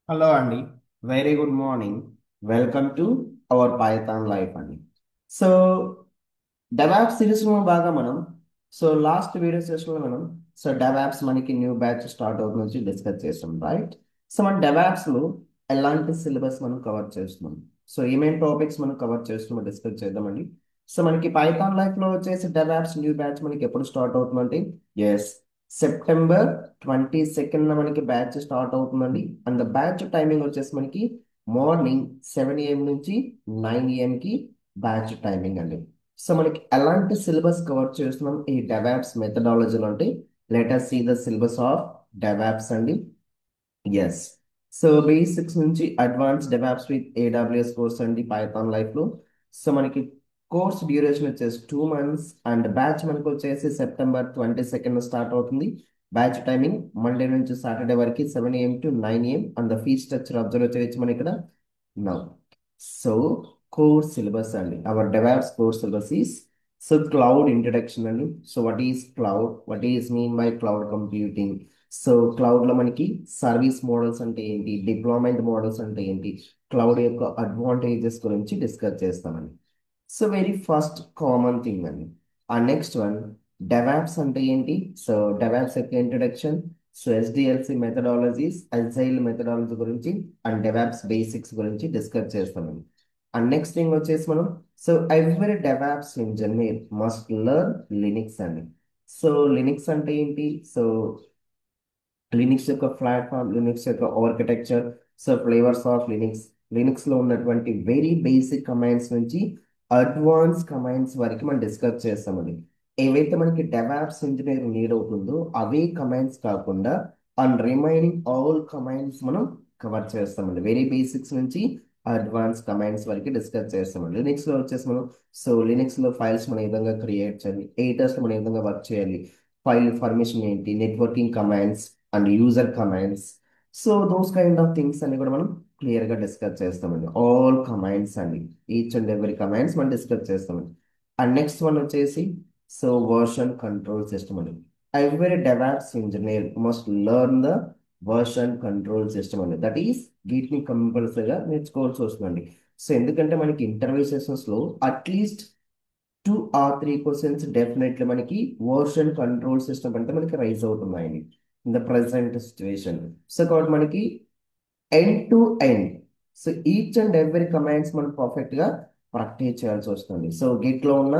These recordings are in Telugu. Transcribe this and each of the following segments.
హలో అండి. Very good morning. Welcome to our Python life అండి. సో డెవాప్స్ సిరీస్ లో బాగా మనం లాస్ట్ వీడియో సెషన్ లో మనం డెవాప్స్ మనకి న్యూ బ్యాచ్ స్టార్ట్ అవుతుంది నుంచి డిస్కస్ చేస్తాం, రైట్? మన డెవాప్స్ లో ఎలాంటి సిలబస్ మనం కవర్ చేస్తున్నాం, ఏమేం టాపిక్స్ మనం కవర్ చేస్తున్నామో డిస్కస్ చేద్దామండి. మనకి పైథాన్ లైఫ్ లో వచ్చేసి డెవాప్స్ న్యూ బ్యాచ్ మనకి ఎప్పుడు స్టార్ట్ అవుతుందంటే, ఎస్, సెప్టెంబర్ 22 మనకి బ్యాచ్ స్టార్ట్ అవుతుందండి. అండ్ బ్యాచ్ టైమింగ్ వచ్చేసి మనకి మార్నింగ్ 7 AM నుంచి 9 AM కి బ్యాచ్ టైమింగ్ అండి. మనకి ఎలాంటి సిలబస్ కవర్ చేస్తున్నాం ఈ డెవాప్స్ మెథడాలజీలో అంటే, let us see the syllabus of DevOps అండి. ఎస్, బేసిక్స్ నుంచి advance DevOps with AWS course అండి పైథాన్ లైఫ్ లో. మనకి కోర్స్ డ్యూరేషన్ వచ్చేసి 2 months అండ్ బ్యాచ్ మనకు వచ్చేసి September 22 స్టార్ట్ అవుతుంది. బ్యాచ్ టైమింగ్ మండే నుంచి సాటర్డే వరకు 7 AM to 9 AM and the fee structure observe చేయొచ్చు మనం ఇక్కడ. నౌ సో కోర్ సిలబస్ అండి, our DevOps core syllabus is cloud introduction అండి. What is cloud, what is mean by cloud computing? Cloud లో మనకి సర్వీస్ మోడల్స్ అంటే ఏంటి, డిప్లాయ్మెంట్ మోడల్స్ అంటే ఏంటి, క్లౌడ్ యొక్క అడ్వాంటేజెస్ గురించి డిస్కస్ చేస్తామండి. వెరీ ఫస్ట్ కామన్ థింగ్ అండి. ఆ నెక్స్ట్ వన్, డెవాప్స్ అంటే ఏంటి? డెవాప్స్ యొక్క introduction, SDLC methodologies, agile methodology గురించి అండ్ డెవాప్స్ బేసిక్స్ గురించి డిస్కస్ చేస్తామండి. అండ్ నెక్స్ట్ థింగ్ వచ్చేసి మనం, every DevOps engineer must learn Linux అండి. లినిక్స్ అంటే ఏంటి? లినిక్స్ యొక్క ప్లాట్ఫామ్, లినిక్స్ యొక్క architecture, flavours of Linux, Linux లో ఉన్నటువంటి వెరీ బేసిక్ కమాండ్స్ నుంచి అడ్వాన్స్ కమాండ్స్ వరకు మనం డిస్కస్ చేస్తామండి. ఏవైతే మనకి డెవాప్స్ ఇంజనీర్ నీడ్ అవుతుందో అవే కమాండ్స్ కాకుండా అండ్ రిమైనింగ్ ఆల్ కమాండ్స్ మనం కవర్ చేస్తామండి. వెరీ బేసిక్స్ నుంచి అడ్వాన్స్ కమాండ్స్ వరకు డిస్కస్ చేస్తామండి. లినిక్స్ లో వచ్చేసి మనం, లినిక్స్ లో ఫైల్స్ మనం ఏ విధంగా క్రియేట్ చేయాలి, ఎడిటర్స్ లో మనం ఏ విధంగా వర్క్ చేయాలి, ఫైల్ పర్మిషన్ ఏంటి, networking commands and user commands, those kind of things అన్ని కూడా మనం క్లియర్ గా డిస్కస్ చేస్తామండి. ఆల్ కమాండ్స్ అండి, ఈచ్ అండ్ ఎవరీ కమాండ్స్ మనం డిస్కస్ చేస్తామండి. అండ్ నెక్స్ట్ వన్ వచ్చేసి వర్షన్ కంట్రోల్ సిస్టమ్ అండి. Every DevOps engineer must learn the version control system అండి. దట్ ఈస్ వీటిని కంపల్సరీగా నేర్చుకోవాల్సి వస్తుందండి. ఎందుకంటే మనకి ఇంటర్వ్యూ సెషన్స్ లో అట్లీస్ట్ 2 or 3 క్వశ్చన్స్ డెఫినెట్లీ మనకి వర్షన్ కంట్రోల్ సిస్టమ్ అంటే మనకి రైజ్ అవుతున్నాయండి ఇన్ ద ప్రజెంట్ సిచ్యువేషన్. కాబట్టి మనకి end to end, each and every commands మనం పర్ఫెక్ట్ గా ప్రాక్టీస్ చేయాల్సి వస్తుంది. గిట్ లో ఉన్న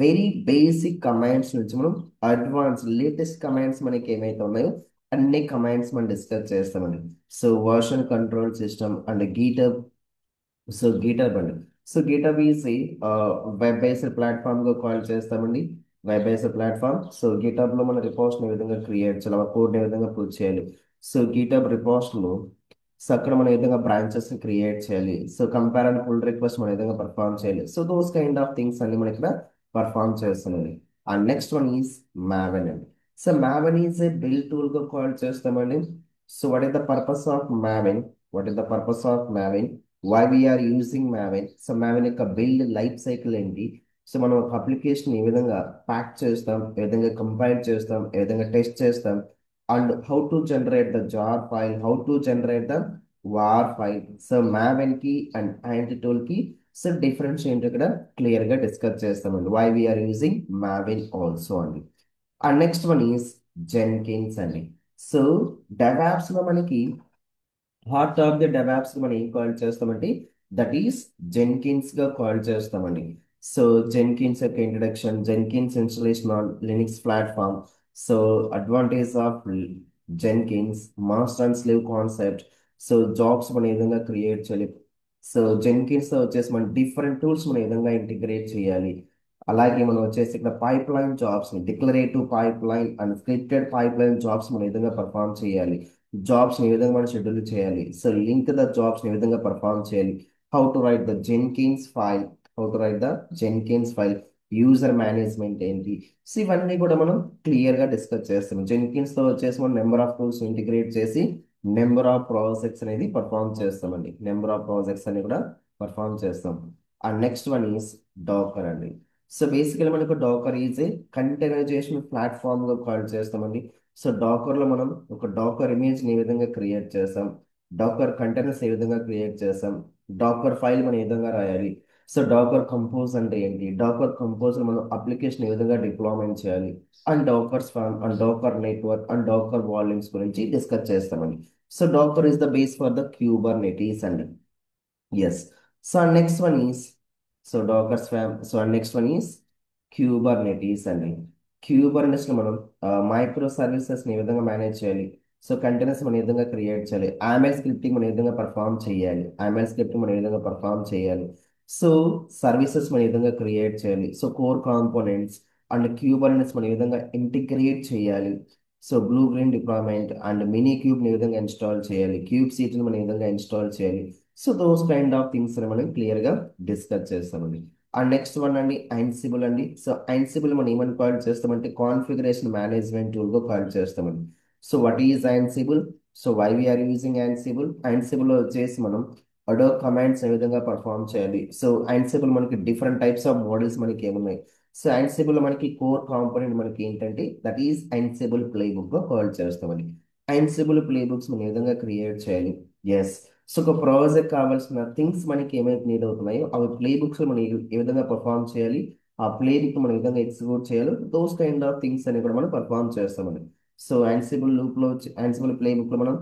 వెరీ బేసిక్ కమాండ్స్ నుంచి మనం అడ్వాన్స్ లేటెస్ట్ కమాండ్స్ మనకి ఏమైతే ఉన్నాయో అన్ని కమాండ్స్ మనం డిస్కస్ చేస్తామండి. Version control system and GitHub. GitHub అండి, GitHub is web based platform గా కాల్ చేస్తామండి. Web based platform. గీటప్ లో మన రిపోస్ట్ ని ఏ విధంగా క్రియేట్ చేయాలి, ఆ కోడ్ ని ఏ విధంగా పుష్ చేయాలి. గీటప్ రిపోస్ట్ లో అక్కడ మనం ఏ విధంగా బ్రాంచెస్ క్రియేట్ చేయాలి, కంపేర్ అండ్ పుల్ రిక్వెస్ట్ మనం ఏ విధంగా పర్ఫామ్ చేయాలి. దోస్ కైండ్ ఆఫ్ థింగ్స్ అన్ని మనం ఇక్కడ పర్ఫామ్ చేస్తున్నాం. And next one is Maven అండి. Maven is a build tool గా కాల్ చేస్తామండి. What is the purpose of Maven? What is the purpose of Maven? Why we are using Maven? Maven యొక్క బిల్డ్ లైఫ్ సైకిల్ ఏంటి? మనం ఒక అప్లికేషన్ ఏ విధంగా ప్యాక్ చేస్తాం, ఏ విధంగా కంపైల్ చేస్తాం, ఏ విధంగా టెస్ట్ చేస్తాం, and how to generate the jar file, how to generate the war file. Maven కి అండ్ యాంటీ టూల్ కి డిఫరెన్స్ ఏంటో ఇక్కడ క్లియర్ గా డిస్కస్ చేస్తామండి. Why we are using Maven also అండి. And next one is Jenkins అండి. సో డెవాప్స్ లో మనకి హార్ట్ ఆఫ్ ది డెవాప్స్ మనం ఏం కాల్ చేస్తామంటే, దట్ ఈస్ జెన్కిన్స్ గా కాల్ చేస్తామండి. జెన్కిన్స్ యొక్క introduction, Jenkins installation on Linux platform. Advantage of Jenkins, master and slave concept. Jobs మనం ఏ విధంగా క్రియేట్ చేయాలి. జెన్కిన్స్ తో వచ్చేసి మనం డిఫరెంట్ టూల్స్ మనం ఏ విధంగా ఇంటిగ్రేట్ చేయాలి. అలాగే మనం వచ్చేసి ఇక్కడ pipe line jobs, declarative pipe line and scripted pipe line jobs మనం ఏ విధంగా పర్ఫామ్ చేయాలి, జాబ్స్ ని ఏ విధంగా మనం షెడ్యూల్ చేయాలి, లింక్ ద జాబ్స్ ని ఏ విధంగా పర్ఫామ్ చేయాలి, how to right the Jenkins file, how to right the Jenkins file, user management ఏంటి. ఇవన్నీ కూడా మనం క్లియర్ గా డిస్కస్ చేస్తాం. జెన్కిన్స్ తో వచ్చేసి మనం నెంబర్ ఆఫ్ టూల్స్ ఇంటిగ్రేట్ చేసి నెంబర్ ఆఫ్ ప్రాజెక్ట్స్ అనేది పర్ఫామ్ చేస్తామండి. నెంబర్ ఆఫ్ ప్రాజెక్ట్స్ అని కూడా పర్ఫామ్ చేస్తాం. And next one is Docker అండి. బేసికలీ మనకు Docker is a containerization platform గా కాల్ చేస్తామండి. డాకర్ లో మనం ఒక డాకర్ ఇమేజ్ ని ఏ విధంగా క్రియేట్ చేస్తాం, డాకర్ కంటైనర్స్ ఏ విధంగా క్రియేట్ చేస్తాం, డాకర్ ఫైల్ మనం ఏ విధంగా రాయాలి, సో డాకర్ కంపోజ్ అంటే ఏంటి, డాకర్ కంపోజ్ మనం అప్లికేషన్ ఏ విధంగా డిప్లాయ్మెంట్ చేయాలి, and Docker swarm and Docker network and Docker volumes గురించి డిస్కస్ చేస్తామండి. So Docker is the base for the Kubernetes అండి. Yes. So our next one is Docker Swarm. So our next one is Kubernetes అండి. Kubernetes లో మనం మైక్రో సర్వీసెస్ ఏ విధంగా మేనేజ్ చేయాలి, సో కంటైనర్స్ మనం ఏ విధంగా క్రియేట్ చేయాలి, ఆమెల్ స్క్రిప్టింగ్ మనం ఏ విధంగా పర్ఫామ్ చేయాలి, ఆమెల్ స్క్రిప్టింగ్ మనం ఏ విధంగా పర్ఫామ్ చేయాలి, సో సర్వీసెస్ మనం ఏ విధంగా క్రియేట్ చేయాలి, so core components and Kubernetes మనం ఏ విధంగా ఇంటిగ్రేట్ చేయాలి, so blue green deployment and Minikube ఏ విధంగా ఇన్స్టాల్ చేయాలి, క్యూబ్ సీట్ని మనం ఏ విధంగా ఇన్స్టాల్ చేయాలి, so those kind of things మనం క్లియర్గా డిస్కస్ చేస్తామండి. అండ్ నెక్స్ట్ వన్ అండి Ansible అండి. సో Ansible మనం ఏమని కాల్ చేస్తామంటే కాన్ఫిగరేషన్ మేనేజ్మెంట్ టూల్గా కాల్ చేస్తామండి. So what is Ansible, so why we are using Ansible వచ్చేసి మనం అడో కమాండ్స్ ఏ విధంగా పర్ఫామ్ చేయాలి, సో Ansible మనకి డిఫరెంట్ టైప్స్ ఆఫ్ మోడల్స్ మనకి ఏమున్నాయి, సో Ansible మనకి కోర్ కాంపోనెంట్ మనకి ఏంటంటే దట్ ఈజ్ Ansible ప్లేబుక్గా కాల్ చేస్తామండి. Ansible ప్లేబుక్స్ మనం ఏ విధంగా క్రియేట్ చేయాలి, ఎస్, సో ఒక ప్రాజెక్ట్ కావాల్సిన థింగ్స్ మనకి ఏమైతే నీడ్ అవుతున్నాయో అవి ప్లే బుక్స్ మనం ఏ విధంగా పర్ఫామ్ చేయాలి, ఆ ప్లే బుక్ మనం ఏ విధంగా ఎగ్జిక్యూట్ చేయాలి, దోస్ కైండ్ ఆఫ్ థింగ్స్ అని కూడా మనం పర్ఫామ్ చేస్తామని. సో Ansible లూప్లో Ansible ప్లే బుక్లో మనం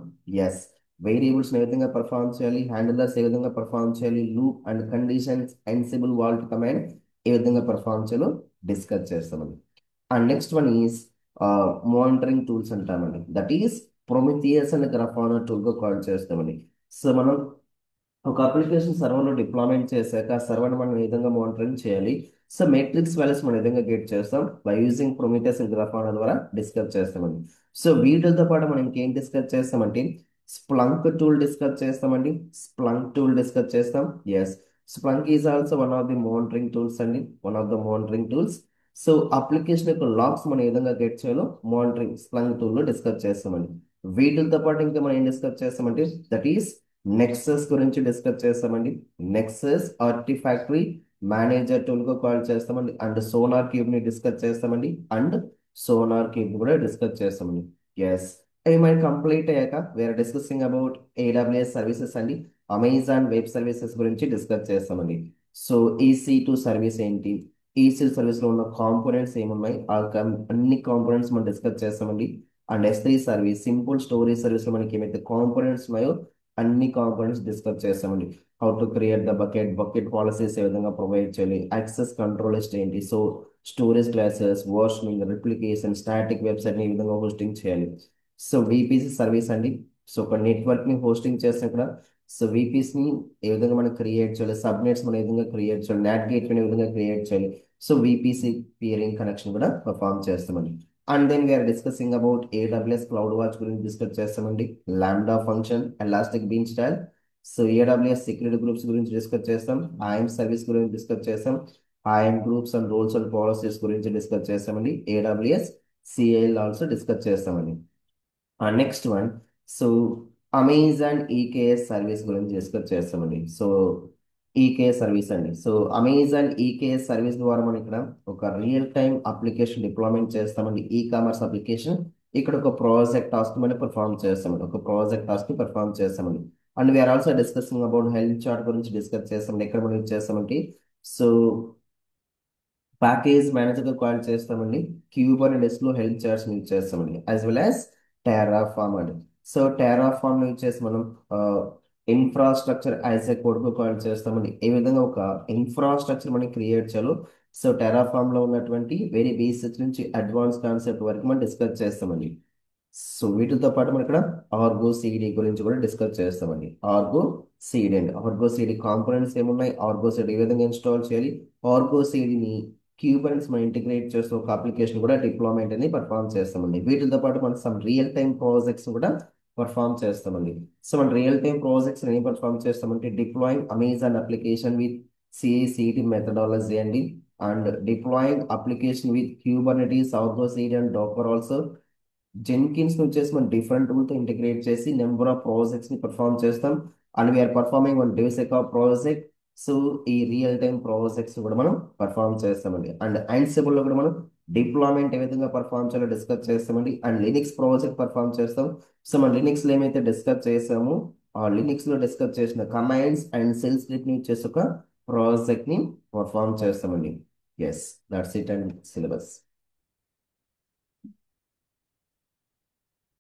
ఎస్ వేరియబుల్స్ ఏ విధంగా పర్ఫామ్ చేయాలి, హ్యాండిలర్స్ ఏ విధంగా పర్ఫామ్ చేయాలి, loop and conditions Ansible vault command ఏ విధంగా పర్ఫామ్ చేయాలో డిస్కస్ చేస్తామని. And next one is monitoring tools అంటామండి, that is Prometheus and Grafana టూల్గా కాల్ చేస్తామండి. సో మనం ఒక అప్లికేషన్ సర్వర్లో డిప్లాయ్మెంట్ చేశాక సర్వర్ని మనం ఏ విధంగా మానిటరింగ్ చేయాలి, సో మెట్రిక్స్ వాల్యూస్ మనం ఏ విధంగా గెట్ చేస్తాం బై యూజింగ్ ప్రొమిథియస్ అండ్ గ్రాఫానా ద్వారా డిస్కస్ చేస్తామండి. సో వీటితో పాటు మనం ఇంకేం డిస్కస్ చేస్తామంటే స్ప్లంక్ టూల్ డిస్కస్ చేస్తామండి, స్ప్లంక్ టూల్ డిస్కస్ చేస్తాం, yes, Splunk is also one of the monitoring tools అండి, one of the monitoring tools. So application యొక్క లాగ్స్ మనం ఏ విధంగా గెట్ చేయాలో మానిటరింగ్ స్ప్లంక్ టూల్లో డిస్కస్ చేస్తామండి. వీటితో పాటు ఇంకా మనం ఏం డిస్కస్ చేస్తామంటే దట్ ఈస్ నెక్సస్ గురించి డిస్కస్ చేస్తామండి, నెక్సస్ ఆర్టిఫాక్టరీ మేనేజర్ టూల్గా కాల్ చేస్తామండి, అండ్ సోనార్ క్యూబ్ ని డిస్కస్ చేస్తామండి, అండ్ సోనార్ క్యూబ్ కూడా డిస్కస్ చేస్తామండి. ఎస్, అవి మనకి కంప్లీట్ అయ్యాక వేరే డిస్కసింగ్ అబౌట్ AWS సర్వీసెస్ అండి, అమెజాన్ వెబ్ సర్వీసెస్ గురించి డిస్కస్ చేస్తామండి. సో EC2 సర్వీస్ ఏంటి, EC2 సర్వీస్లో ఉన్న కాంపోనెంట్స్ ఏమున్నాయి, అన్ని కాంపోనెంట్స్ మనం డిస్కస్ చేస్తామండి. And S3 service simple storage సర్వీస్లో మనకి ఏమైతే కాంపోనెంట్స్ ఉన్నాయో అన్ని కాంపోనెంట్స్ డిస్కస్ చేస్తామండి. How to create the bucket policies ఏ విధంగా ప్రొవైడ్ చేయాలి, యాక్సెస్ కంట్రోల్ లిస్ట్ ఏంటి, so storage classes versioning replication static వెబ్సైట్ని ఏ విధంగా హోస్టింగ్ చేయాలి, సో VPC సర్వీస్ అండి, సో ఒక నెట్వర్క్ని హోస్టింగ్ చేస్తే ఇక్కడ సో VPCని ఏ విధంగా మనం క్రియేట్ చేయాలి, సబ్నెట్స్ మనం ఏ విధంగా క్రియేట్ చేయాలి, నాట్ గేట్వేని ఏ విధంగా క్రియేట్ చేయాలి, సో VPC పియరింగ్ కనెక్షన్ కూడా పర్ఫామ్ చేస్తామండి. And then we are discussing about AWS CloudWatch గురించి డిస్కస్ చేస్తామండి, lambda function, Elastic Beanstalk, so AWS security groups గురించి డిస్కస్ చేస్తాం, IAM సర్వీస్ గురించి డిస్కస్ చేస్తాం, IAM groups and roles and policies గురించి డిస్కస్ చేస్తామండి, AWS CIL ఆల్సో డిస్కస్ చేస్తామండి. Next one so Amazon EKS service గురించి డిస్కస్ చేస్తామండి. సో ఈకేఎస్ సర్వీస్ అండి, సో అమెజాన్ ఈకేఎస్ సర్వీస్ ద్వారా మనం ఇక్కడ ఒక రియల్ టైమ్ అప్లికేషన్ డిప్లాయ్మెంట్ చేస్తామండి, కామర్స్ అప్లికేషన్. ఇక్కడ ఒక ప్రాజెక్ట్ టాస్క్ మనం పర్ఫామ్ చేస్తామండి, ఒక ప్రాజెక్ట్ టాస్క్ పర్ఫామ్ చేస్తామండి. And we are also discussing about health chart గురించి డిస్కస్ చేస్తామండి, ఎక్కడ మనం యూజ్ చేస్తామంటే సో ప్యాకేజ్ మేనేజర్గా కాల్ చేస్తామండి, క్యూబర్నెటిస్లో హెల్ప్ చార్ట్స్ యూజ్ చేస్తామండి, యాజ్ వెల్ యాజ్ టెరాఫామ్ అండి. సో టెరాఫామ్ యూజ్ చేసి మనం ఇన్ఫ్రాస్ట్రక్చర్ యాజ్ ఏ కోడ్గా కాల్ చేస్తామండి, ఏ విధంగా ఒక ఇన్ఫ్రాస్ట్రక్చర్ మనకి క్రియేట్ చేయాలో, సో టెరాఫామ్లో ఉన్నటువంటి వెరీ బేసిక్స్ నుంచి అడ్వాన్స్ కాన్సెప్ట్ వరకు మనం డిస్కస్ చేస్తామండి. సో వీటితో పాటు మనం ఇక్కడ ఆర్గో సిడి గురించి కూడా డిస్కస్ చేస్తామండి, ఆర్గో సిడి అండి, ఆర్గో సిడి కాంపోనెంట్స్ ఏమున్నాయి, ఆర్గో సిడి ఏ విధంగా ఇన్స్టాల్ చేయాలి, ఆర్గో సిడిని క్యూబర్నెట్స్ మనం ఇంటిగ్రేట్ చేస్తూ ఒక అప్లికేషన్ కూడా డిప్లాయ్మెంట్ అనేది పర్ఫామ్ చేస్తామండి. వీటితో పాటు మనం సమ్ రియల్ టైమ్ ప్రాజెక్ట్స్ కూడా పర్ఫామ్ చేస్తామండి. సో మన రియల్ టైమ్ ప్రాజెక్ట్స్ ఏం పర్ఫామ్ చేస్తామంటే deploying Amazon application with CI/CD methodology అండి, and deploying application with Kubernetes Argo CD and Docker also. Jenkins వచ్చేసి మనం డిఫరెంట్ టూల్తో ఇంటిగ్రేట్ చేసి నెంబర్ ఆఫ్ ప్రాజెక్ట్స్ ని పర్ఫామ్ చేస్తాం, and we are performing one DevSec of project. So ఈ రియల్ టైమ్ ప్రాజెక్ట్స్ కూడా మనం పర్ఫామ్ చేస్తామండి. అండ్ Ansible లో కూడా మనం డిప్లాయ్మెంట్ ఏ విధంగా పర్ఫామ్ చేయాలో డిస్కస్ చేస్తామండి, అండ్ లినిక్స్ ప్రాజెక్ట్ పర్ఫామ్ చేస్తాం. సో మన లినిక్స్ లో ఏమైతే డిస్కస్ చేసామో లినిక్స్లో డిస్కస్ చేసిన కమాండ్స్ అండ్ సెల్ స్క్రిప్ట్ని యూజ్ చేసి ఒక ప్రాజెక్ట్ని పర్ఫామ్ చేస్తామండి. Yes, that's it and syllabus.